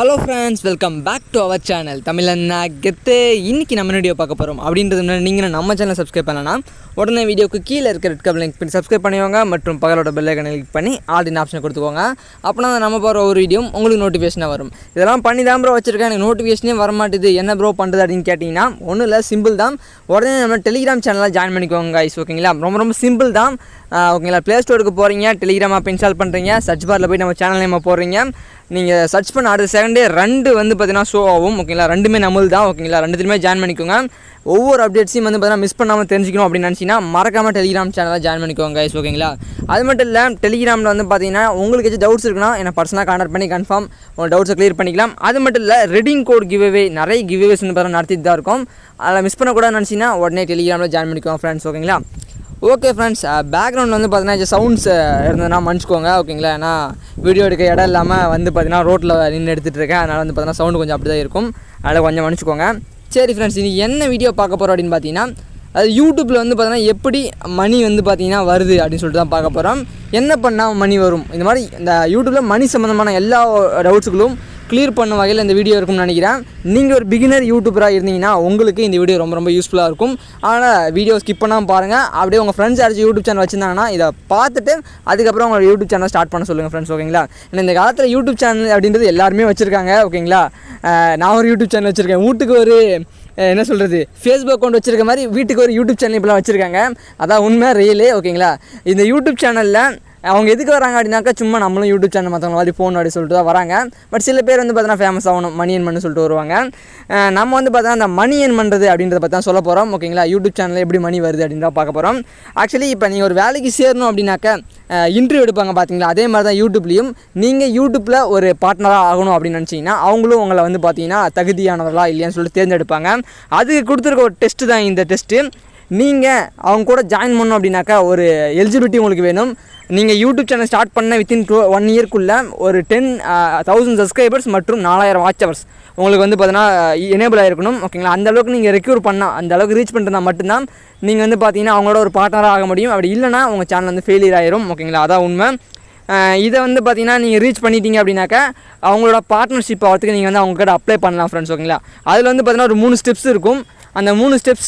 Hello friends, welcome back to our channel Tamilanna Gethu. இன்னைக்கு நம்ம video பார்க்க போறோம். அப்படின்றது நீங்க நம்ம சேனலை சப்ஸ்கிரைப் பண்ணலனா உடனே வீடியோக்கு கீழ இருக்க ரெட் கலர் லிங்க் பண்ணி சப்ஸ்கிரைப் பண்ணிக்கோங்க மற்றும் பக்கத்துல பெல் ஐகானை கிளிக் பண்ணி ஆல் இன் ஆப்ஷனை கொடுத்துக்கோங்க. அப்பனா நம்ம போற ஒரு வீடியோ உங்களுக்கு நோட்டிஃபிகேஷனா வரும். இதெல்லாம் பண்ணி தான் ப்ரோ வச்சிருக்கேன். எனக்கு நோட்டிஃபிகேஷனே வர மாட்டேது. என்ன ப்ரோ பண்றது அப்படினு கேட்டிங்கனா ஒண்ணும் இல்ல, சிம்பிள் தான். உடனே நம்ம டெலிகிராம் சேனல்ல ஜாயின் பண்ணிக்கோங்க गाइस. ஓகேங்களா? ரொம்ப சிம்பிள் தான். ஓகேங்களா? ப்ளே ஸ்டோருக்கு போறீங்க, டெலிகிராம் ஆப் இன்ஸ்டால் பண்றீங்க, சர்ச் பார்ல போய் நம்ம சேனல் நேம் போடுறீங்க. நீங்கள் சர்ச் பண்ண அடுத்த செகண்டே ரெண்டு பார்த்தீங்கன்னா ஷோ ஆகும். ஓகேங்களா? ரெண்டுமே நம்மள் தான். ஓகேங்களா? ரெண்டுத்துலையுமே ஜாயின் பண்ணிக்கோங்க. ஒவ்வொரு அப்டேட்ஸையும் பார்த்தீங்கன்னா மிஸ் பண்ணாமல் தெரிஞ்சிக்கணும் அப்படின்னு நினச்சிங்கன்னா மறக்காமல் டெலிகிராம் சேனலில் ஜாயின் பண்ணிக்கோங்க गाइस. ஓகேங்களா? அது மட்டும் இல்லை, டெலிகிராமில் பார்த்தீங்கன்னா உங்களுக்கு ஏதாச்சும் டவுட்ஸ் இருக்குன்னா என்னை பர்சனலாக கான்டாக்ட் பண்ணி கன்ஃபார்ம் உங்கள் டவுட்ஸை க்ளியர் பண்ணிக்கலாம். அது மட்டும் இல்லை, ரெடிங் கோட் கிவ்அவே நிறைய கிவ்அவேஸ் பார்த்தீங்கன்னா நடத்திட்டு தான் இருக்கும். அதில் மிஸ் பண்ணக்கூடாதுன்னு நினச்சிங்கன்னா உடனே டெலிகிராமில் ஜாயின் பண்ணிக்கோங்க ஃப்ரெண்ட்ஸ். ஓகேங்களா? ஓகே ஃப்ரெண்ட்ஸ், பேக்ரவுண்டில் பார்த்தீங்கன்னா சவுண்ட்ஸ் இருந்ததுன்னா மன்னிச்சுக்கோங்க. ஓகேங்களா? ஏன்னா வீடியோ எடுக்க இடம் இல்லாமல் பார்த்தீங்கன்னா ரோட்டில் நின்று எடுத்துகிட்டு இருக்கேன். அதனால் பார்த்தீங்கன்னா சவுண்டு கொஞ்சம் அப்படி தான் இருக்கும். அதில் கொஞ்சம் மன்னிச்சுக்கோங்க. சரி ஃப்ரெண்ட்ஸ், இன்றைக்கி என்ன வீடியோ பார்க்க போகிறோம் அப்படின்னு பார்த்தீங்கன்னா, அது யூடியூப்பில் பார்த்தீங்கன்னா எப்படி மணி பார்த்தீங்கன்னா வருது அப்படின்னு சொல்லிட்டு தான் பார்க்க போகிறோம். என்ன பண்ணால் மணி வரும், இந்த மாதிரி இந்த யூடியூப்பில் மணி சம்மந்தமான எல்லா டவுட்ஸுகளும் கிளியர் பண்ண வகையில் இந்த வீடியோ இருக்கும்னு நினைக்கிறேன். நீங்கள் ஒரு பிகினர் யூடியூபராக இருந்தீங்கன்னா உங்களுக்கு இந்த வீடியோ ரொம்ப யூஸ்ஃபுல்லாக இருக்கும். ஆனால் வீடியோ ஸ்கிப் பண்ணாமல் பாருங்கள். அப்படியே உங்கள் ஃப்ரெண்ட்ஸ் யாராச்சும் யூடியூப் சேனல் வச்சுருந்தாங்கன்னா இதை பார்த்துட்டு அதுக்கப்புறம் உங்கள் யூடியூப் சேனல் ஸ்டார்ட் பண்ண சொல்லுங்கள் ஃப்ரெண்ட்ஸ். ஓகேங்களா? ஏன்னா இந்த காலத்தில் யூடியூப் சேனல் அப்படின்றது எல்லாருமே வச்சுருக்காங்க. ஓகேங்களா? நான் ஒரு யூடியூப் சேனல் வச்சுருக்கேன். வீட்டுக்கு ஒரு என்ன சொல்கிறது, ஃபேஸ்புக் அக்கௌண்ட் வச்சுருக்க மாதிரி வீட்டுக்கு ஒரு யூடியூப் சேனல் இப்போலாம் வச்சுருக்காங்க. அதான் உண்மை, ரியலே. ஓகேங்களா? இந்த யூடியூப் சேனலில் அவங்க எதுக்கு வராங்க அப்படின்னாக்கா, சும்மா நம்மளும் யூடியூப் சேனல் மற்றவங்க மாதிரி ஃபோன் அப்படி சொல்லிட்டு தான் வராங்க. பட் சில பேர் பார்த்தீங்கன்னா ஃபேமஸ் ஆகணும், மணி ஏர்ன் பண்ணு சொல்லிட்டு வருவாங்க. நம்ம பார்த்தீங்கன்னா அந்த மணி ஏர்ன் பண்ணுறது அப்படின்றத பற்றி தான் சொல்ல போகிறோம். ஓகேங்களா? யூடியூப் சேனலில் எப்படி மணி வருது அப்படின்றத பார்க்க போகிறோம். ஆக்சுவலி இப்போ நீங்கள் ஒரு வேலைக்கு சேரணும் அப்படின்னாக்கா இன்டர்வியூ எடுப்பாங்க பார்த்தீங்களா, அதே மாதிரி தான் யூடியூப்லேயும் நீங்கள் யூடியூப்பில் ஒரு பார்ட்னராக ஆகணும் அப்படின்னு நினச்சிங்கன்னா அவங்களும் உங்களை பார்த்தீங்கன்னா தகுதியானவர்களா இல்லையான்னு சொல்லிட்டு தேர்ந்தெடுப்பாங்க. அதுக்கு கொடுத்துருக்க ஒரு டெஸ்ட்டு தான் இந்த டெஸ்ட்டு. நீங்கள் அவங்க கூட ஜாயின் பண்ணணும் அப்படின்னாக்கா ஒரு எலிஜிபிலிட்டி உங்களுக்கு வேணும். நீங்கள் யூடியூப் சேனல் ஸ்டார்ட் பண்ண வித்தின் 1 இயர்க்குள்ளே ஒரு 10,000 சப்ஸ்கிரைபர்ஸ் மற்றும் 4000 வாட்ச் ஹவர்ஸ் உங்களுக்கு பார்த்தீங்கன்னா எனேபிள் ஆகிருக்கணும். ஓகேங்களா? அந்தளவுக்கு நீங்கள் ரெக்யூர் பண்ணால், அந்த அளவுக்கு ரீச் பண்ணுறதா மட்டும்தான் நீங்கள் பார்த்தீங்கன்னா அவங்களோட ஒரு பார்ட்னராக ஆக முடியும். அப்படி இல்லைனா உங்கள் சேனல் ஃபெயிலியர் ஆயிரும். ஓகேங்களா? அதான் உண்மை. இதை பார்த்தீங்கன்னா நீங்கள் ரீச் பண்ணிட்டீங்க அப்படின்னாக்கா அவங்களோட பார்ட்னர்ஷிப் ஆகிறதுக்கு நீங்கள் அவங்கக்கிட்ட அப்ளை பண்ணலாம் ஃப்ரெண்ட்ஸ். ஓகேங்களா? அதில் பார்த்தீங்கன்னா ஒரு 3 ஸ்டெப்ஸ் இருக்கும். அந்த 3 ஸ்டெப்ஸ்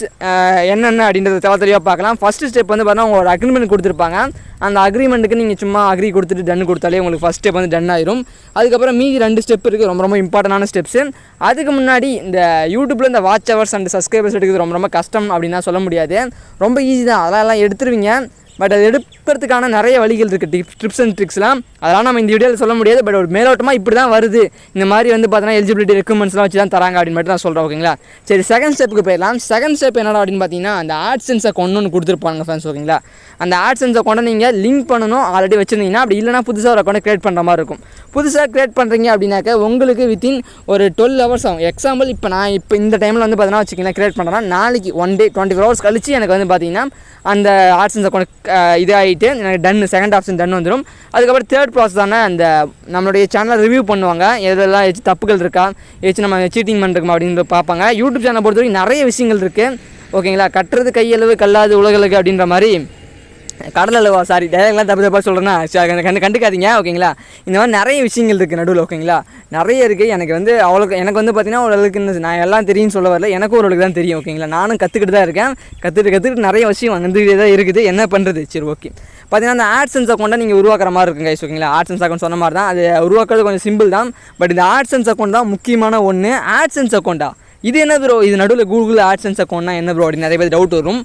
என்னென்ன அப்படின்றத தெளிவாக பார்க்கலாம். ஃபஸ்ட்டு ஸ்டெப் பார்த்தீங்கன்னா உங்களோட அக்ரிமெண்ட் கொடுத்துருப்பாங்க. அந்த அக்ரிமெண்ட்டுக்கு நீங்கள் சும்மா அக்ரி கொடுத்துட்டு டன் கொடுத்தாலே உங்களுக்கு ஃபஸ்ட் ஸ்டெப் டன் ஆயிரும். அதுக்கப்புறம் மீதி 2 ஸ்டெப் இருக்குது, ரொம்ப இம்பார்ட்டண்டான ஸ்டெப்ஸு. அதுக்கு முன்னாடி இந்த யூடியூப்பில் இந்த வாட்ச் ஹவர்ஸ் அண்ட் சப்ஸ்கிரைபர்ஸ் எடுக்கிறது ரொம்ப கஷ்டம் அப்படின்னா சொல்ல முடியாது. ரொம்ப ஈஸி தான், அதெல்லாம் எடுத்துருவீங்க. பட் அது எடுக்கிறதுக்கான நிறைய வழிகள் இருக்குது, டிப்ஸ் அண்ட் ட்ரிக்ஸ்லாம். அதெல்லாம் நம்ம இந்த வீடியோவில் சொல்ல முடியாது. பட் ஒரு மேலோட்டமாக இப்படி தான் வருது, இந்த மாதிரி பார்த்தீங்கன்னா எலிஜிபிலிட்டி ரெக்குமெண்ட்ஸ்லாம் வச்சு தான் தராங்க அப்படின்னு மட்டும் நான் சொல்கிறேன். ஓகேங்களா? சரி, செகண்ட் ஸ்டெப்புக்கு போயிடலாம். செகண்ட் ஸ்டெப் என்னடா அப்படின்னு பார்த்தீங்கன்னா, அந்த ஆட்சென்ஸ் அக்கௌண்ட் ஒன்று கொடுத்துருப்பாங்க ஃப்ரெண்ட்ஸ். ஓகேங்களா? அந்த ஆட்சென்ஸ் அக்கௌண்ட்டை நீங்கள் லிங்க் பண்ணணும். ஆல்ரெடி வச்சுருந்தீங்கன்னா, அப்படி இல்லைனா புதுசாக ஒரு அக்கௌண்ட்டை க்ரியேட் பண்ணுற மாதிரி இருக்கும். புதுசாக க்ரியேட் பண்ணுறீங்க அப்படின்னாக்க உங்களுக்கு வித்தின் ஒரு 12 ஹவர்ஸ் ஆகும். எக்ஸாம்பிள் இப்போ இந்த டைமில் பார்த்தீங்கன்னா வச்சுக்கிங்களேன் க்ரியேட் பண்ணுறேன்னா நாளைக்கு 1 டே 24 ஹவர்ஸ் கழிச்சு எனக்கு பார்த்தீங்கன்னா அந்த ஆட்சென்ஸ் அக்கௌண்ட் இதாகிட்டு எனக்கு டன், செகண்ட் ஆப்ஷன் டன் வந்துடும். அதுக்கப்புறம் தேர்ட் ப்ராசஸ் தானே அந்த நம்மளுடைய சேனலை ரிவ்யூ பண்ணுவாங்க. எதெல்லாம் ஏதாச்சும் தப்புகள் இருக்கா, ஏதாச்சும் நம்ம சீட்டிங் பண்ணுறோமா அப்படின்னு பார்ப்பாங்க. யூடியூப் சேனலை பொறுத்த வரைக்கும் நிறைய விஷயங்கள் இருக்குது. ஓகேங்களா? கட்டுறது கையளவு கல்லாது உலகளுக்கு அப்படின்ற மாதிரி, கடலளவா சாரி டைலாக்லாம் தப்பாக சொல்கிறேன்னா கண்டுக்காதீங்க. ஓகேங்களா? இந்த மாதிரி நிறைய விஷயங்கள் இருக்குது நடுவில். ஓகேங்களா? நிறைய இருக்குது. எனக்கு அவ்வளோக்கு எனக்கு பார்த்தீங்கன்னா ஓரளவுக்கு நான் எல்லாம் தெரியும்னு சொல்ல வரல, எனக்கும் ஓரளவுக்கு தான் தெரியும். ஓகேங்களா? நானும் கற்றுக்கிட்டு தான் இருக்கேன். கற்றுக்கிட்டு நிறைய விஷயம் வந்துகிட்டே தான் இருக்குது. என்ன பண்ணுறது? சரி, ஓகே. பார்த்தீங்கன்னா அந்த ஆட்சென்ஸ் அக்கௌண்ட்டை நீங்கள் உருவாக்குற மாதிரி இருக்குங்க guys. ஓகேங்களா? ஆட்சென்ஸ் அக்கௌண்ட் சொன்ன மாதிரி தான், அது உருவாக்குறது கொஞ்சம் சிம்பிள் தான். பட் இந்த ஆட்சென்ஸ் அக்கௌண்ட் தான் முக்கியமான ஒன்று. ஆட்சென்ஸ் அக்கௌண்ட்டா இது என்ன ப்ரோ, இது நடுவில் கூகுள் ஆட்சென்ஸ் அக்கௌண்ட்னா என்ன ப்ரோ அப்படின்னு நிறைய பேர் டவுட் வரும்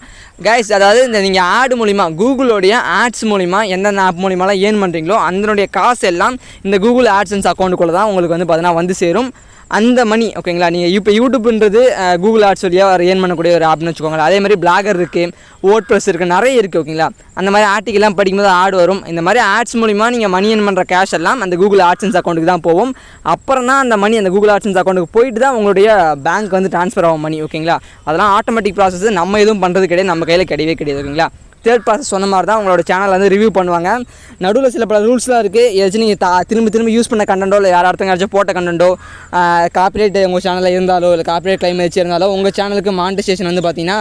கைஸ். அதாவது இந்த நீங்கள் ஆட் மூலிமா, கூகுளோடைய ஆட்ஸ் மூலிமா எந்தெந்த ஆப் மூலிமாலாம் ஏர்ன் பண்ணுறீங்களோ அதனுடைய காசு எல்லாம் இந்த கூகுள் ஆட்சென்ஸ் அக்கௌண்ட்டுக்குள்ளே தான் உங்களுக்கு பார்த்தீங்கன்னா வந்து சேரும் அந்த மணி. ஓகேங்களா? நீங்கள் இப்போ யூடியூப்ன்றது கூகுள் ஆட்ஸ் வழியாக ஏர்ன் பண்ணக்கூடிய ஒரு ஆப்னு வச்சுக்கோங்களேன். அதே மாதிரி பிளாகர் இருக்குது, WordPress இருக்குது, நிறைய இருக்குது. ஓகேங்களா? அந்த மாதிரி ஆர்டிக்கெல்லாம் படிக்கும்போது ஆட் வரும். இந்த மாதிரி ஆட்ஸ் மூலிமா நீங்கள் மணி ஏர்ன் பண்ணுற கேஷ் எல்லாம் அந்த கூகுள் ஆட்சென்ஸ் அக்கௌண்ட்டுக்கு தான் போகும். அப்புறம் தான் அந்த மணி அந்த கூகுள் ஆட்சென்ஸ் அக்கௌண்ட்டுக்கு போயிட்டு தான் உங்களுடைய பேங்க் ட்ரான்ஸ்ஃபர் ஆகும் மணி. ஓகேங்களா? அதெல்லாம் ஆட்டோமேட்டிக் ப்ராசஸ், நம்ம எதுவும் பண்ணுறது கிடையாது, நம்ம கையில் கிடையவே கிடையாது. ஓகேங்களா? தேர்ட் ப்ராசஸ் சொன்ன மாதிரி தான் உங்களோட சேனல் ரிவ்யூ பண்ணுவாங்க. நடுவில் சில பல ரூல்ஸ்லாம் இருக்குது. ஏதாச்சும் நீங்கள் திரும்ப யூஸ் பண்ண கண்டென்ட்டோ இல்லை யாராச்சும் போட்ட கண்டென்ட்டோ காப்பிரைட் உங்கள் சேனலில் இருந்தாலோ இல்லை காப்பிரைட் கிளைம் வச்சு இருந்தாலோ உங்கள் சேனலுக்கு மானிட்டைசேஷன் பார்த்தீங்கன்னா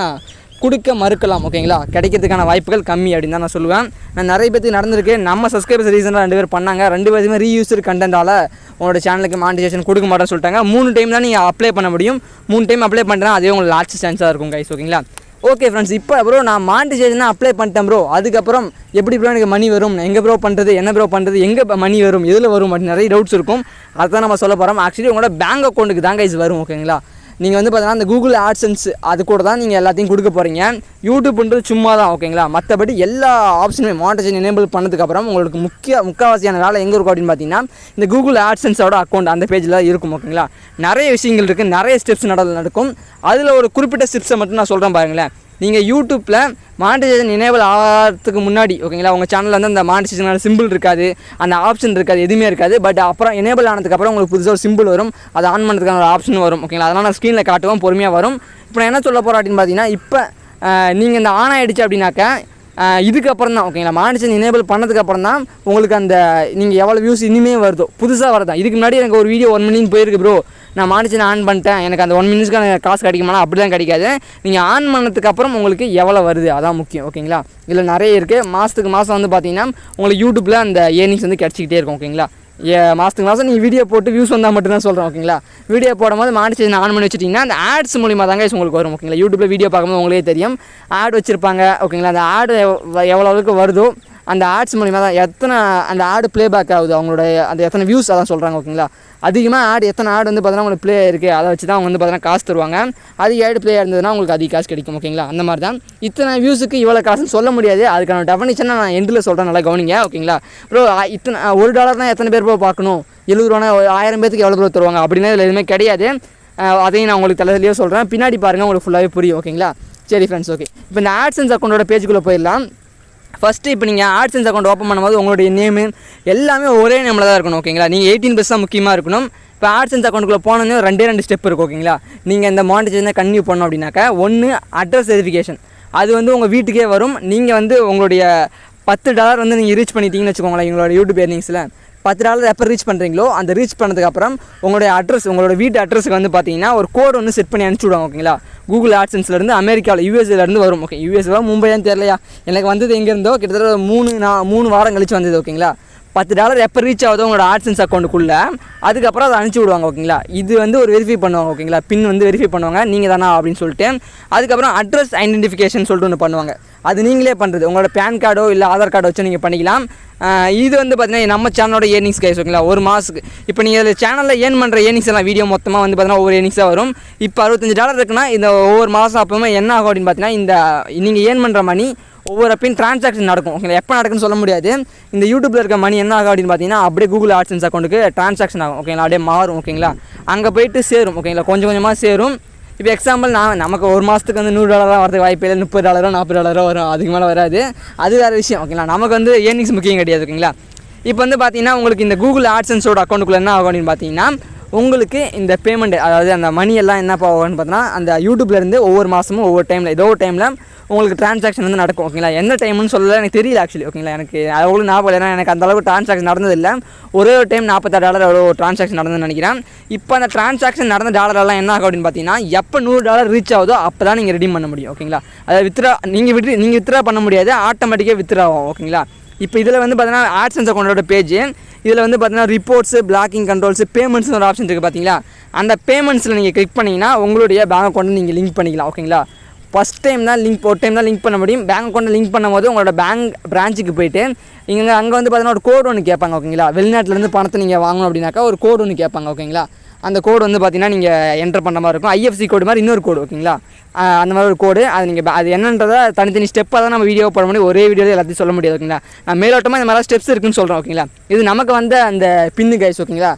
கொடுக்க மறுக்கலாம். ஓகேங்களா, கிடைக்கிறதுக்கான வாய்ப்புகள் கம்மி அப்படின்னு தான் நான் சொல்லுவேன். நான் நிறைய பேருக்கு நடந்திருக்கு. நம்ம சப்ஸ்கிரைபர்ஸ் ரீசனாக 2 பேர் பண்ணாங்க. 2 பேருமே ரீயூஸ்டு கண்டென்ட்டால் உங்களோட சேனலுக்கு மானிட்டைசேஷன் கொடுக்க மாட்டேன்னு சொல்லிட்டாங்க. 3 டைம் தான் நீங்கள் அப்ளை பண்ண முடியும். 3 டைம் அப்ளை பண்ணுறேன், அதே உங்களுக்கு லாஸ்ட் சான்ஸாக இருக்கும் கைஸ். ஓகேங்களா, ஓகே ஃப்ரெண்ட்ஸ், இப்போ ப்ரோ நான் மானிட்டைசேஷன் அப்ளை பண்ணிட்டேன் ப்ரோ, அதுக்கப்புறம் எப்படி ப்ரோ எனக்கு மணி வரும், எங்கே ப்ரோ பண்ணுறது, என்ன ப்ரோ பண்ணுறது, எங்கே மணி வரும், எதில் வரும் அப்படின்னு நிறைய டவுட்ஸ் இருக்கும். அதுதான் நம்ம சொல்ல போகிறோம். ஆக்சுவலி உங்களோட பேங்க் அக்கௌண்ட்டுக்கு தான் கைஸ் வரும். ஓகேங்களா, நீங்கள் வந்து பார்த்தீங்கன்னா அந்த கூகுள் ஆட்சன்ஸ் அது கூட தான் நீங்கள் எல்லாத்தையும் கொடுக்க போகிறீங்க. யூடியூப்ன்றது சும்மா தான். ஓகேங்களா, மற்றபடி எல்லா ஆப்ஷனுமே மானிட்டைசேஷன் எனேபிள் பண்ணதுக்கப்புறம் உங்களுக்கு முக்கால்வாசியான வேலை எங்கே இருக்கும் அப்படின்னு பார்த்தீங்கன்னா இந்த கூகுள் ஆட்சன்ஸோட அக்கௌண்ட் அந்த பேஜில் இருக்கும். ஓகேங்களா, நிறைய விஷயங்கள் இருக்குது, நிறைய ஸ்டெப்ஸ் நடக்கும். அதில் ஒரு குறிப்பிட்ட ஸ்டெப்ஸை மட்டும் நான் சொல்கிறேன் பாருங்களேன். நீங்கள் யூடியூப்பில் மானிட்டைசேஷன் எனேபிள் ஆகிறதுக்கு முன்னாடி ஓகேங்களா உங்கள் சேனலில் வந்து அந்த மானிட்டைசேஷனான சிம்பிள் இருக்காது, அந்த ஆப்ஷன் இருக்காது, எதுவுமே இருக்காது. பட் அப்புறம் எனேபிள் ஆனதுக்கப்புறம் உங்களுக்கு புதுசாக ஒரு சிம்பிள் வரும், அதை ஆன் பண்ணுறதுக்கான ஒரு ஆப்ஷன் வரும். ஓகேங்களா, அதெல்லாம் நான் ஸ்க்ரீனில் காட்டுவோம், பொறுமையாக வரும். இப்போ நான் என்ன சொல்ல போகிறேன் அப்படின்னு பார்த்தீங்கன்னா, இப்போ நீங்கள் இந்த ஆன் ஆகிடுச்சு அப்படின்னாக்கா இதுக்கப்புறம் தான் ஓகேங்களா மானிட்டைசேஷன் எனேபிள் பண்ணதுக்கப்புறம் தான் உங்களுக்கு அந்த நீங்கள் எவ்வளோ வியூஸ் இனிமேல் வருதோ புதுசாக வரதான். இதுக்கு முன்னாடி எனக்கு ஒரு வீடியோ 1 மில்லியன் போயிருக்கு ப்ரோ, நான் மானிட்டைசேஷன் ஆன் பண்ணிட்டேன், எனக்கு அந்த 1 மினிட்ஸ்க்கான காசு கிடைக்குமானா அப்படி தான் கிடைக்காது. நீங்கள் ஆன் பண்ணதுக்கப்புறம் உங்களுக்கு எவ்வளோ வருது அதான் முக்கியம். ஓகேங்களா, இதில் நிறைய இருக்குது. மாதம் வந்து பார்த்தீங்கன்னா உங்களுக்கு யூடியூப்பில் அந்த ஏர்னிங்ஸ் வந்து கிடச்சிக்கிட்டே இருக்கும். ஓகேங்களா, மாதத்துக்கு மாதம் நீங்கள் வீடியோ போட்டு வியூஸ் வந்தால் மட்டும்தான் சொல்கிறேன். ஓகேங்களா, வீடியோ போடும்போது மானிட்டைசேஷன் ஆன் பண்ணி வச்சுட்டிங்கன்னா அந்த ஆட்ஸ் மூலிமா தாங்க உங்களுக்கு வரும். ஓகேங்களா, யூடியூப்பில் வீடியோ பார்க்கும்போது உங்களுக்கே தெரியும் ஆட் வச்சுருப்பாங்க. ஓகேங்களா, அந்த ஆடு எவ்வளோ அளவுக்கு வருதோ அந்த ஆட்ஸ் மூலிமா தான் அந்த ஆடு ப்ளே பேக் ஆகுது, அவங்களோட அந்த எத்தனை வியூஸ் அதான் சொல்கிறாங்க. ஓகேங்களா, அதிகமாக எத்தனை ஆடு வந்து பார்த்தீங்கன்னா உங்களுக்கு ப்ளே இருக்குது, அதை வச்சு தான் அவங்க வந்து பார்த்தீங்கன்னா காசு தருவாங்க. அதிக ஆடு ப்ளே இருந்ததுன்னா உங்களுக்கு அதிக காசு கிடைக்கும். ஓகேங்களா, அந்த மாதிரி தான் இத்தனை வியூஸுக்கு இவ்வளோ காசுன்னு சொல்ல முடியாது. அதுக்கான டெஃபனிஷனை நான் எண்டில் சொல்கிறேன், நல்லா கவனிங்க. ஓகேங்களா ப்ரோ, இத்தனை $1 எத்தனை பேர் ப்ரோ பார்க்கணும், 70 ரூபா 1000 பேருக்கு எவ்வளோ ப்ரோ தருவாங்க அப்படின்னா இதில் எதுவுமே கிடையாது. அதையும் நான் உங்களுக்கு தலையிலேயே சொல்கிறேன், பின்னாடி பாருங்கள் உங்களுக்கு ஃபுல்லாகவே புரியும். ஓகேங்களா, சரி ஃப்ரெண்ட்ஸ், ஓகே இப்போ இந்த ஆட்சன்ஸ் அக்கௌண்ட்டோட பேஜுக்குள்ளே போயிடலாம். ஃபஸ்ட்டு இப்போ நீங்கள் ஆட்சன்ஸ் அக்கௌண்ட் ஓப்பன் பண்ணும்போது உங்களுடைய நேமு எல்லாமே ஒரே நேமில் தான் இருக்கணும். ஓகேங்களா, நீங்கள் 18+ தான் முக்கியமாக இருக்கணும். இப்போ ஆட்சன்ஸ் அக்கௌண்ட்டுக்குள்ளே போனோன்னே 2 ஸ்டெப் இருக்குது. ஓகேங்களா, நீங்கள் இந்த மானிட்டைசேஷனை கன்டினியூ பண்ணோம் அப்படின்னாக்கா, ஒன்று அட்ரஸ் வெரிஃபிகேஷன், அது வந்து உங்கள் வீட்டுக்கே வரும். நீங்கள் வந்து உங்களுடைய $10 வந்து நீங்கள் ரீச் பண்ணிட்டீங்கன்னு வச்சுக்கோங்களேன். எங்களோட யூடியூப் ஏர்னிங்ஸில் $10 எப்போ ரீச் பண்ணுறீங்களோ அந்த ரீச் பண்ணதுக்கப்புறம் உங்களுடைய அட்ரஸ் உங்களோட வீட்டு அட்ரஸுக்கு வந்து பார்த்தீங்கன்னா ஒரு கோடு வந்து செட் பண்ணி அனுப்பிச்சி விடுவாங்க. ஓகேங்களா, கூகுள் ஆட்சன்ஸ்லேருந்து அமெரிக்காவில் யூஎஸ்ஏலேருந்து வரும். ஓகே, யூஎஸ்ஏவா மும்பையான்னு தெரியலையா, எனக்கு வந்தது எங்கே இருந்தோ கிட்டத்தட்ட 3 வாரம் கழிச்சு வந்தது. ஓகேங்களா, $10 எப்போ ரீச் ஆகுதோ உங்களோட ஆட்சன்ஸ் அக்கௌண்ட்டுக்குள்ளே அதுக்கப்புறம் அதை அனுப்பிச்சி விடுவாங்க. ஓகேங்களா, இது வந்து ஒரு வெரிஃபை பண்ணுவாங்க. ஓகேங்களா, பின் வந்து வெரிஃபை பண்ணுவாங்க நீங்கள் தானா அப்படின்னு சொல்லிட்டு. அதுக்கப்புறம் அட்ரஸ் ஐடென்டிஃபிகேஷன் சொல்லிட்டு ஒன்று பண்ணுவாங்க. அது நீங்களே பண்ணுறது, உங்களோட பேன் கார்டோ இல்லை ஆதார் கார்டோ வச்சு நீங்கள் பண்ணிக்கலாம். இது வந்து பார்த்தீங்கன்னா நம்ம சேனலோட ஏர்னிங்ஸ் கைஸ். ஓகேங்களா, ஒரு மாதத்துக்கு இப்போ நீங்கள் அதில் சேனலில் ஏர்ன் பண்ணுற ஏர்னிங்ஸ் எல்லாம் வீடியோ மொத்தமாக வந்து பார்த்தீங்கன்னா ஒவ்வொரு ஏர்னிங்ஸாக வரும். இப்போ $65 இருக்குன்னா இந்த ஒவ்வொரு மாதம் அப்போவுமே என்ன ஆகும் அப்படின்னு பார்த்தீங்கன்னா இந்த நீங்கள் ஏர்ன் பண்ணுற மணி ஒவ்வொரு அப்பையும் ட்ரான்சாக்ஷன் நடக்கும். ஓகேங்களா, எப்போ நடக்குன்னு சொல்ல முடியாது. இந்த யூடியூப்பில் இருக்க மணி என்ன ஆகும் அப்படின்னு பார்த்தீங்கன்னா அப்படியே கூகுள் ஆட்சன்ஸ் அக்கௌண்ட்டுக்கு ட்ரான்சாக்ஷன் ஆகும். ஓகேங்களா, அப்படியே மாறும். ஓகேங்களா, அங்கே போயிட்டு சேரும். ஓகேங்களா, கொஞ்சம் கொஞ்சமாக சேரும். இப்போ எக்ஸாம்பிள் நமக்கு ஒரு மாதத்துக்கு வந்து $100 வரதுக்கு வாய்ப்பு இல்லை, $30 $40 வரும், அதுக்கு மேலே வராது. அது வேறு விஷயம். ஓகேங்களா, நமக்கு வந்து ஏர்னிங்ஸ் முக்கியம் கிடையாது. ஓகேங்களா, இப்போ வந்து பார்த்தீங்கன்னா உங்களுக்கு இந்த கூகுள் ஆட்சன்ஸோட அக்கௌண்ட்டுக்குள்ளே என்ன ஆகும் அப்படின்னு பார்த்தீங்கன்னா உங்களுக்கு இந்த பேமெண்ட் அதாவது அந்த மணி எல்லாம் என்ன ஆகும்னு பார்த்தீங்கன்னா அந்த யூடியூப்லேருந்து ஒவ்வொரு மாதமும் ஒவ்வொரு டைமில் ஏதோ ஒரு டைமில் உங்களுக்கு ட்ரான்சாக்ஷன் வந்து நடக்கும். ஓகேங்களா, எந்த டைம்னு சொல்லலை எனக்கு தெரியல ஆக்சுவலி. ஓகேங்களா, எனக்கு அவ்வளோ ஞாபகம் இல்லை, ஏன்னா எனக்கு அந்தளவுக்கு ட்ரான்சாக்ஷன் நடந்ததில்லை. ஒரே ஒரு டைம் $46 எவ்வளோ ட்ரான்சாக்ஷன் நடந்ததுன்னு நினைக்கிறேன். இப்போ அந்த ட்ரான்சாக்ஷன் நடந்த டாலரெல்லாம் என்ன ஆகும் அப்படின்னு பார்த்தீங்கன்னா எப்போ $100 ரீச் ஆகுதோ அப்போ தான் நீங்கள் ரெடீம் பண்ண முடியும். ஓகேங்களா, அதாவது நீங்கள் வித்ரா பண்ண முடியாது, ஆட்டோமேட்டிக்காக வித்ரா ஆகும். ஓகேங்களா, இப்போ இதில் வந்து பார்த்தீங்கன்னா ஆட்சன்ஸ் அக்கௌண்ட்டோட பேஜ், இதில் வந்து பார்த்தீங்கன்னா ரிப்போர்ட்ஸு, பிளாக்கிங் கண்ட்ரோல்ஸு, பேமெண்ட்ஸ்னு ஒரு ஆப்ஷன் இருக்குது பார்த்தீங்களா. அந்த பேமெண்ட்ஸில் நீங்கள் கிளிக் பண்ணிங்கன்னா உங்களுடைய பேங்க் அக்கௌண்ட்டை நீங்கள் லிங்க் பண்ணிக்கலாம். ஓகேங்களா, ஃபஸ்ட் டைம் தான் ஒரு டைம் தான் லிங்க் பண்ண முடியும். பேங்க் அக்கௌண்ட்டை லிங்க் பண்ணும்போது உங்களோட பேங்க் பிரான்ச்சுக்கு போய்ட்டு அங்கே வந்து பார்த்தீங்கன்னா ஒரு கோடு ஒன்று கேட்பாங்க. ஓகேங்களா, வெளிநாட்டிலேருந்து பணத்தை நீங்கள் வாங்கணும் அப்படின்னாக்கா ஒரு கோடு ஒன்று கேட்பாங்க. ஓகேங்களா, அந்த கோடு வந்து பார்த்தீங்கன்னா நீங்கள் என்டர் பண்ணுற மாதிரி இருக்கும். ஐஎஃப்சி கோடு மாதிரி இன்னொரு கோடு. ஓகேங்களா, அந்த மாதிரி ஒரு கோடு அது என்னன்றதை தனித்தனி ஸ்டெப்பாக தான் நம்ம வீடியோ போட முடியும், ஒரே வீடியோவில் எல்லாத்தையும் சொல்ல முடியாது. ஓகேங்களா, நான் மேலோட்டமாக இந்த மாதிரி ஸ்டெப்ஸ் இருக்குன்னு சொல்கிறேன். ஓகேங்களா, இது நமக்கு வந்து அந்த பின்னு கைஸ். ஓகேங்களா,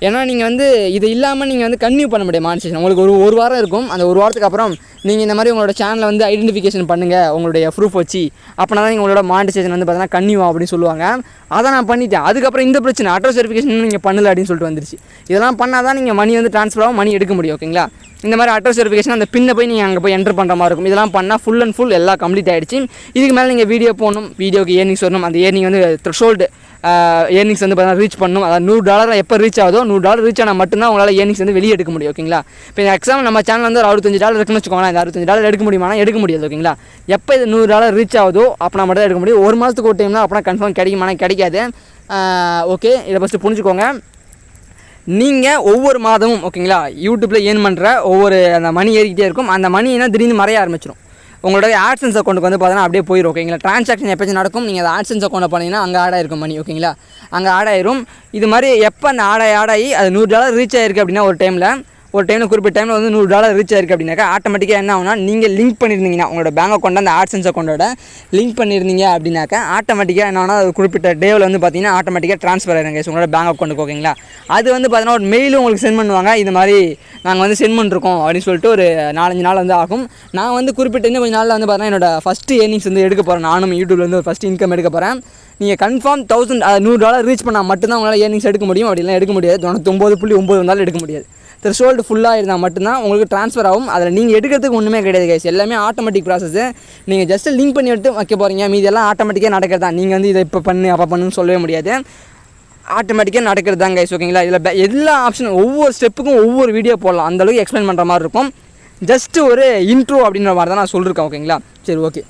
ஏன்னா நீங்கள் வந்து இது இல்லாமல் நீங்கள் வந்து கன்டினியூ பண்ண முடியாது மானிட்டைசேஷன். உங்களுக்கு ஒரு வாரம் இருக்கும். அந்த ஒரு வாரத்துக்கு அப்புறம் நீங்கள் இந்த மாதிரி உங்களோட சேனலை வந்து ஐடென்டிஃபிகேஷன் பண்ணுங்கள் உங்களுடைய ப்ரூஃப் வச்சு, அப்படின்னா தான் உங்களோட மானிட்டைசேஷன் வந்து பார்த்தீங்கன்னா கன்டினியூ அப்படின்னு சொல்லுவாங்க. அதை நான் பண்ணிட்டேன். அதுக்கப்புறம் இந்த பிரச்சனை அட்ரஸ் வெரிஃபிகேஷன் நீங்கள் பண்ணல அப்படின்னு சொல்லிட்டு வந்துருச்சு. இதெல்லாம் பண்ணால் தான் நீங்கள் மணி வந்து ட்ரான்ஸ்ஃபர் ஆகும், மணி எடுக்க முடியும். ஓகேங்களா, இந்த மாதிரி அட்ரஸ் வெரிஃபிகேஷன் அந்த பின்னை போய் நீங்கள் அங்கே போய் என்டர் பண்ணுற மாதிரி இருக்கும். இதெல்லாம் பண்ணால் ஃபுல் எல்லாம் கம்ப்ளீட் ஆகிடுச்சு. இதுக்கு மேலே நீங்கள் வீடியோ போகணும், வீடியோக்கு ஏர்னிங்ஸ் வரணும். அந்த ஏர்னிங் வந்து த்ரெஷோல்டு ஏர்னிங்ஸ் வந்து பார்த்தீங்கன்னா ரீச் பண்ணணும். அதாவது $100 எப்போ ரீச் ஆகுதோ $100 ரீச் ஆனால் மட்டும்தான் உங்களால் ஏர்னிங்ஸ் வந்து வெளியே எடுக்க முடியும். ஓகேங்களா? இப்போ எக்ஸாம்பிள் நம்ம சேனல் வந்து ஒரு $65 இருக்குன்னு வச்சுக்கோங்களேன். இந்த $65 எடுக்க முடியுமா? எடுக்க முடியாது. ஓகேங்களா? எப்போ இது $100 ரீச் ஆகுதோ அப்போ மட்டும் தான் எடுக்க முடியும். ஒரு மாதத்துக்கு ஒரு டைம்னா அப்படின்னா கன்ஃபார்ம் கிடைக்குமானா கிடைக்காது. ஓகே, இதை ஃபஸ்ட்டு புரிஞ்சுக்கோங்க. நீங்கள் ஒவ்வொரு மாதமும் ஓகேங்களா யூடியூப்பில் ஏர்ன் பண்ணுற ஒவ்வொரு அந்த மணி ஏறிக்கிட்டே இருக்கும். அந்த மணி என்ன திடீர்னு மறைய ஆரம்பிச்சிடும். உங்களோட ஆட்சன்ஸ் அக்கௌண்ட்டுக்கு வந்து பார்த்தீங்கன்னா அப்படியே போயிடும். ஓகேங்களா? ட்ரான்சாக்ஷன் எப்போச்சும் நடக்கும். நீங்கள் அதை ஆட்சன்ஸ் அக்கௌண்ட்டை பண்ணிங்கன்னா அங்கே ஆட் ஆயிருக்கும் மணி. ஓகேங்களா? அங்கே ஆட் ஆயிரும். இது மாதிரி எப்போ அந்த ஆட் ஆகி அது $100 ரீச் ஆயிருக்கு அப்படின்னா ஒரு டைமில் குறிப்பிட்ட டைமில் வந்து $100 ரீச் ஆயிருக்கு அப்படின்னாக்கா ஆட்டோமேட்டிக்காக என்ன ஆகுனா நீங்கள் லிங்க் பண்ணியிருந்தீங்கன்னா உங்களோட பேங்க் அக்கௌண்ட் அந்த ஆட்சன்ஸ் அக்கௌண்ட்டோட லிங்க் பண்ணியிருந்தீங்க அப்படின்னாக்கா ஆட்டோமேட்டிக்காக என்ன ஆகுனா குறிப்பிட்ட டேவில் வந்து பார்த்தீங்கன்னா ஆட்டோமேட்டிக்காக ட்ரான்ஸ்ஃபர் ஆயிருங்க உங்களோட பேங்க் அக்கௌண்ட்டுக்கு. ஓகேங்களா? அது வந்து பார்த்தீங்கன்னா ஒரு மெயிலும் உங்களுக்கு சென்ட் பண்ணுவாங்க. இது மாதிரி நாங்கள் வந்து சென்ட் பண்ணிருக்கோம் அப்படின்னு சொல்லிட்டு ஒரு 4-5 நாள் வந்து ஆகும். நான் வந்து குறிப்பிட்ட இன்னும் கொஞ்சம் நாளில் வந்து பார்த்தீங்கன்னா என்னோட ஃபஸ்ட்டு ஏர்னிங்ஸ் வந்து எடுக்க போகிறேன். நானும் யூடியூப்ல வந்து ஃபஸ்ட்டு இன்கம் எடுக்க போகிறேன். நீங்கள் கன்ஃபார்ம் $100 ரீச் பண்ணால் மட்டும்தான் உங்களால் ஏர்னிங்ஸ் எடுக்க முடியும். அப்படிலாம் எடுக்க முடியாது. 99.9 வந்தாலும் எடுக்க முடியாது. த்ரெஷோல்டு ஃபுல்லாக இருந்தால் மட்டும்தான் உங்களுக்கு ட்ரான்ஸ்ஃபர் ஆகும். அதில் நீங்கள் எடுக்கிறதுக்கு ஒன்றுமே கிடையாது கைஸ். எல்லாமே ஆட்டோமேட்டிக் ப்ராசஸ். நீங்கள் ஜஸ்ட்டு லிங்க் பண்ணி எடுத்து வைக்க போகிறீங்க. மீதி எல்லாம் ஆட்டோமேட்டிக்காக நடக்கிறது தான். நீங்கள் வந்து இதை இப்போ பண்ணு அப்போ பண்ணுன்னு சொல்லவே முடியாது. ஆட்டோமேட்டிக்காக நடக்கிறது தான் கைஸ். ஓகேங்களா? இதில் எல்லா ஆப்ஷனும் ஒவ்வொரு ஸ்டெப்புக்கும் ஒவ்வொரு வீடியோ போடலாம். அந்தளவுக்கு எக்ஸ்பிளைன் பண்ணுற மாதிரி இருக்கும். ஜஸ்ட்டு ஒரு இன்ட்ரோ அப்படின்ற மாதிரி தான் நான் சொல்லியிருக்கேன். ஓகேங்களா? சரி, ஓகே.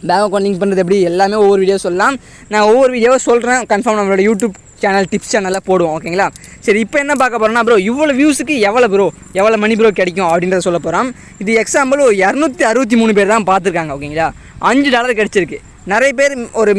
பேங்க் அக்கௌண்ட் லிங்க் பண்ணுறது எப்படி எல்லாமே ஒவ்வொரு வீடியோ சொல்லலாம். நான் ஒவ்வொரு வீடியோவை சொல்கிறேன். கன்ஃபார்ம் நம்மளோட யூடியூப் சேனல் டிப்ஸ் சேனலில் போடுவோம். ஓகேங்களா? சரி, இப்போ என்ன பார்க்க போகிறோம்னா ப்ரோ இவ்வளோ வியூஸுக்கு எவ்வளோ மணி ப்ரோ கிடைக்கும் அப்படின்றத சொல்ல போகிறோம். இது எக்ஸாம்பிள் ஒரு 263 பேர் தான் பார்த்துருக்காங்க. ஓகேங்களா? $5 கிடச்சிருக்கு. நிறைய பேர் ஒரு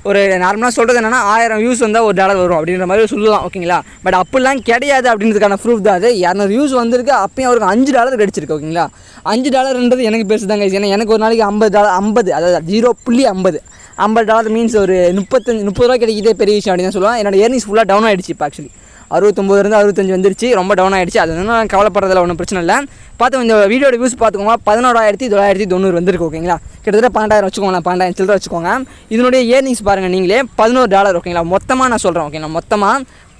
ஒரு நார்மலாக சொல்கிறது என்னென்னா 1000 வியூஸ் வந்தால் $1 வரும் அப்படின்ற மாதிரி சொல்லலாம். ஓகேங்களா? பட் அப்படிலாம் கிடையாது அப்படின்றதுக்கான ப்ரூஃப் தான் அது. 200 வியூஸ் வந்திருக்கு, அப்பயும் அவருக்கு $5 கிடச்சிருக்கு. ஓகேங்களா? $5ன்றது எனக்கு பெருசு தாங்க. ஏன்னா எனக்கு ஒரு நாளைக்கு $50 அதாவது 0.50 மீன்ஸ் ஒரு 30 ரூபா கிடைக்கிதே பெரிய விஷயம் அப்படின்னு தான் சொல்லுவேன். என்னோட ஏர்னிங்ஸ் ஃபுல்லாக டவுன் ஆகிடுச்சு. இப்போ ஆக்சுவலி 69 65 வந்துருச்சு. ரொம்ப டவுன் ஆகிடுச்சு. அது நான் கவலைப்படுறதில்ல, ஒன்றும் பிரச்சனை இல்லை. பார்த்து இந்த வீடியோட வியூஸ் பார்த்துக்கோங்க. 11,990 வந்திருக்கு. ஓகேங்களா? கிட்டத்தட்ட 12,000 வச்சுக்கோங்களேன். 12,000 சில்லரை வச்சுக்கோங்க. இதனுடைய ஏர்னிங்ஸ் பாருங்கள் நீங்களே, $11. ஓகேங்களா? மொத்தமாக நான் சொல்கிறேன். ஓகேங்களா? மொத்தமாக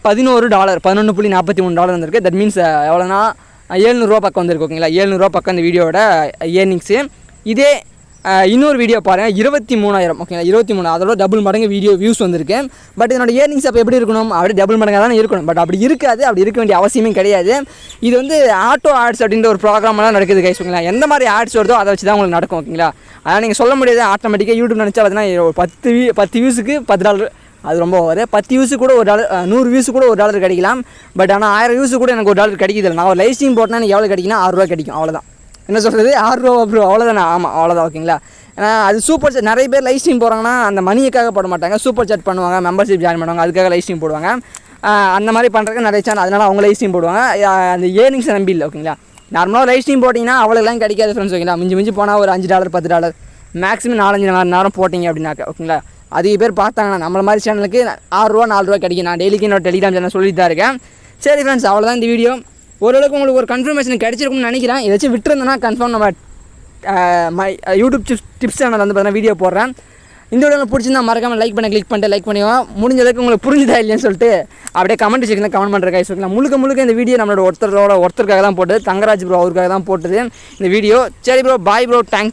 $11 $11.43 வந்திருக்கு. தட் மீன்ஸ் எவ்வளோனா $700 பக்கம் வந்திருக்கு. ஓகேங்களா? $700 பக்கம் இந்த வீடியோட ஏர்னிங்ஸு. இதே இன்னொரு வீடியோ பாருங்கள் 23,000. ஓகேங்களா? 23 அதோட டபுள் மடங்கு வீடியோ வியூஸ் வந்திருக்கு. பட் என்னோட ஏர்னிங்ஸ் அப்போ எப்படி இருக்கணும்? அப்படியே டபுள் மடங்காக தானே இருக்கணும். பட் அப்படி இருக்காது. அப்படி இருக்க வேண்டிய அவசியமே கிடையாது. இது வந்து ஆட்டோ ஆட்ஸ் அப்படின்ற ஒரு ப்ரோக்ராம்லாம் நடக்குது கைஸ். ஓகேங்களா? எந்த மாதிரி ஆட்ஸ் வருதோ அதை வச்சு தான் உங்களுக்கு நடக்கும். ஓகேங்களா? அதனால் நீங்கள் சொல்ல முடியாது ஆட்டோமேட்டிக்காக யூடியூப் நினச்சா பார்த்தீங்கன்னா 10 வியூஸுக்கு $10 அது ரொம்ப ஓவர். 10 வியூஸு கூட $1, 100 வியூஸு கூட $1 கிடைக்கலாம். பட் ஆனால் 1000 வியூஸு கூட எனக்கு $1 கிடைக்கிது. நான் ஒரு லைவ் ஸ்ட்ரீம் போட்டேன்னா எனக்கு எவ்வளோ கிடைக்குன்னா $6 கிடைக்கும். அவ்வளோதான். என்ன சொல்கிறது? $6 ப்ரோ, அவ்வளோதானே? ஆமாம், அவ்வளோதான். ஓகேங்களா? ஏன்னா அது சூப்பர் சாட். நிறைய பேர் லைவ் ஸ்ட்ரீம் போகிறாங்கன்னா அந்த மணிக்காக போட மாட்டாங்க. சூப்பர் சாட் பண்ணுவாங்க, மெம்பர்ஷிப் ஜாயின் பண்ணுவாங்க, அதுக்காக லைவ் ஸ்ட்ரீம் போடுவாங்க. அந்த மாதிரி பண்ணுறதுக்கு நிறைய சேனல், அதனால் அவங்க லைவ் ஸ்ட்ரீம் போடுவாங்க. அந்த ஏர்னிங்ஸ் நம்பி இல்லை. ஓகேங்களா? நார்மலாக லைவ் ஸ்ட்ரீம் போட்டிங்கன்னா அவ்வளோலாம் கிடைக்காது ஃப்ரெண்ட்ஸ். ஓகேங்களா? மிஞ்சி போனால் ஒரு $5 $10 மேக்ஸிமம் 4-5 மணி நேரம் போட்டிங்க அப்படின்னாக்க. ஓகேங்களா? அதிக பேர் பார்த்தாங்கன்னா நம்மள மாதிரி சேனலுக்கு $6 $4 கிடைக்கும். நான் டெய்லிக்கு என்னோட டெலிகிராம் சேனல் சொல்லிட்டு தான் இருக்கேன். சரி ஃப்ரெண்ட்ஸ், அவ்வளோதான் இந்த வீடியோ. ஓரளவுக்கு உங்களுக்கு ஒரு கன்ஃபர்மேஷன் கிடைச்சிருக்கும்னு நினைக்கிறேன். ஏதாச்சும் விட்டுருந்தேன்னா கன்ஃபார்ம் நம்ம யூடியூப் டிப்ஸ் சேனல் வந்து பார்த்தீங்கன்னா வீடியோ போடுறேன். இந்த வீடியோ பிடிச்சிருந்தா மறக்காமல் லைக் பண்ணிட்டு லைக் பண்ணிடுவோம். முடிஞ்ச அளவுக்கு உங்களுக்கு புரிஞ்சுதா இல்லைன்னு சொல்லிட்டு அப்படியே கமெண்ட் செக்ஷனில் கமெண்ட் பண்ணுற கைஸ். ஓகேங்களா? முழுக்க இந்த வீடியோ நம்மளோட ஒருத்தருக்காக தான் போட்டது. தங்கராஜ் ப்ரோ அவருக்காக தான் போட்டது இந்த வீடியோ. சரி ப்ரோ, பாய் ப்ரோ, தேங்க்ஸ்.